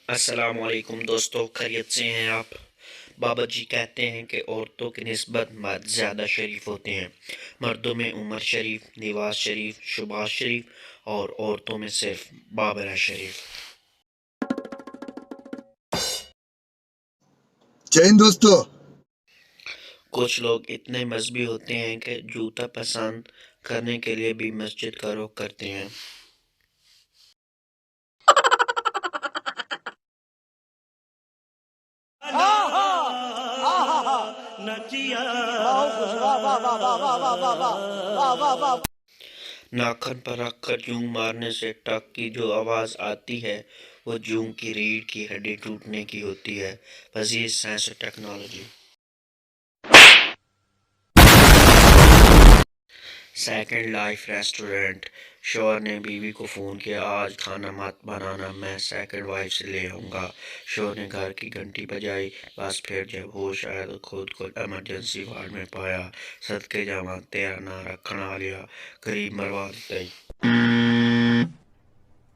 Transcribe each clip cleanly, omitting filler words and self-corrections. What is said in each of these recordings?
अस्सलामुअलैकुम दोस्तों, खैरियत से हैं आप। बाबा जी कहते हैं कि औरतों की निस्बत मर्द ज़्यादा शरीफ होते हैं। मर्दों में उमर शरीफ, निवाज शरीफ, शुबाज शरीफ और औरतों में सिर्फ बाबरा शरीफ। जय हिंद दोस्तों। कुछ लोग इतने मजहबी होते हैं कि जूता पसंद करने के लिए भी मस्जिद का रुख करते हैं। नाखन पर रखकर जूं मारने से टक की जो आवाज़ आती है वो जूं की रीढ़ की हड्डी टूटने की होती है। मज़ीद साइंस और टेक्नोलॉजी। Second life restaurant. शौहर ने बीवी को फ़ोन किया, आज खाना मत बनाना, मैं सेकंड वाइफ से ले आऊँगा। शौहर ने घर की घंटी बजाई, बस फिर जब होश आया तो खुद को इमरजेंसी वार्ड में पाया। सदके जावा तेरा ना रखना लिया, गरीब मरवा दी।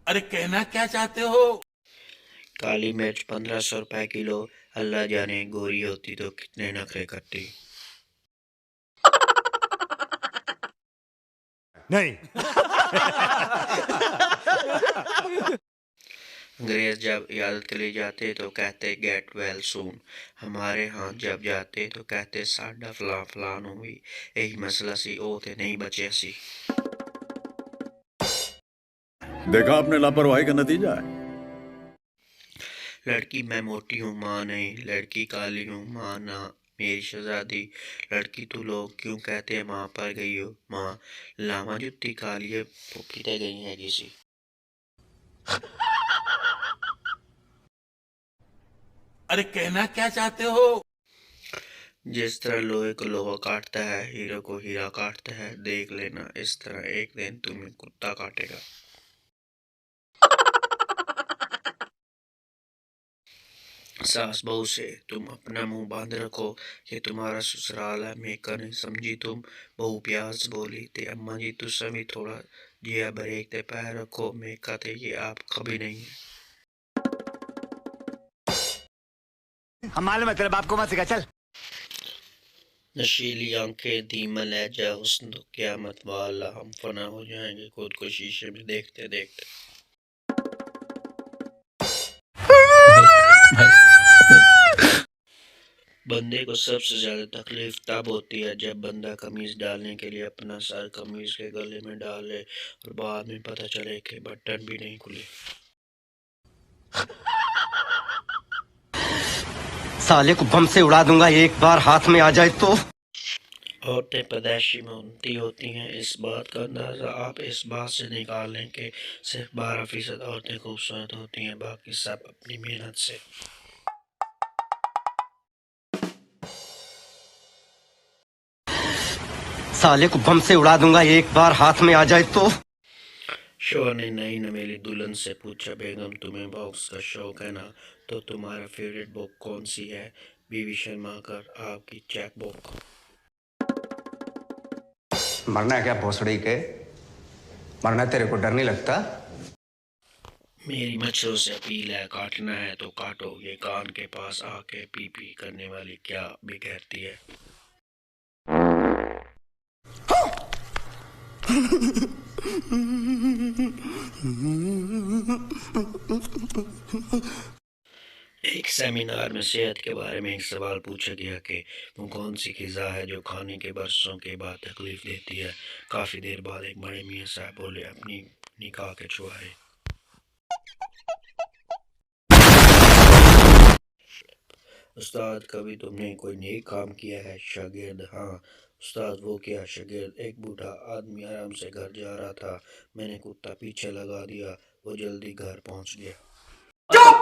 अरे कहना क्या चाहते हो? काली मिर्च 1500 रुपए किलो। अल्लाह जाने गोरी होती तो कितने नखरे करती। नहीं। अंग्रेज जब इयादत के लिए जाते तो कहते गेट वेल सून। हमारे यहाँ जब जाते तो कहते साडा फलां फलान हुई, यही मसला सी ओ ते नहीं बचे सी। देखा आपने लापरवाही का नतीजा है। लड़की मैं मोटी हूँ माँ नहीं, लड़की काली हूँ माँ ना, मेरी शहजादी। लड़की तू लोग क्यों कहते हैं माँ पर गई हो माँ, लामा जुत्ती खा लिए पीते गई है किसी। अरे कहना क्या चाहते हो? जिस तरह लोहे को लोहा काटता है, हीरो को हीरा काटता है, देख लेना इस तरह एक दिन तुम्हें कुत्ता काटेगा। सास बहू से तुम अपना मुंह बांध रखो, ये तुम्हारा ससुराल है, मेका नहीं समझी तुम। बहू प्यास बोली ते अम्मा जी तुसा भी थोड़ा जिया ब्रेक ते पैर रखो, मेका ते ये आप कभी नहीं है। हम मालूम है तेरे बाप को मत सिखा, चल। नशीली आंखें, धीमा लहजा, हुस्न तो क़यामत वाला, हम फना हो जाएंगे खुद को शीशे में देखते देखते। बंदे को सबसे ज्यादा तकलीफ तब होती है जब बंदा कमीज डालने के लिए अपना सर कमीज के गले में डाले और बाद में पता चले कि बटन भी नहीं खुले। साले को बम से उड़ा दूंगा एक बार हाथ में आ जाए तो। औरतें पैदाइशी में उन्नति होती हैं, इस बात का अंदाज़ा आप इस बात से निकाल लें कि सिर्फ 12% औरतें खूबसूरत होती हैं, बाकी सब अपनी मेहनत से। साले को बम से उड़ा दूंगा एक बार हाथ में आ जाए तो। शौहर ने नई नवेली दुल्हन से पूछा, बेगम तुम्हें बॉक्स का शौक है ना, तो तुम्हारा फेवरेट बुक कौन सी है। बीवी शर्मा कर आपकी चेक बुक। मरना है क्या भोसड़ी के? मरना तेरे को डर नहीं लगता? मेरी मच्छरों से अपील है, काटना है तो काटो, ये कान के पास आके पी पी करने वाली क्या बिगड़ती है। एक सेमिनार में सेहत के बारे में एक सवाल पूछा गया कि वो कौन सी ग़िज़ा है जो खाने के बरसों के बाद तकलीफ देती है। काफ़ी देर बाद एक बड़े मियाँ साहब बोले, अपनी निकाह के छुआरे। उस्ताद कभी तुमने कोई नेक काम किया है। शागिर्द हाँ उस्ताद वो क्या। शागिर्द एक बूढ़ा आदमी आराम से घर जा रहा था, मैंने कुत्ता पीछे लगा दिया, वो जल्दी घर पहुंच गया।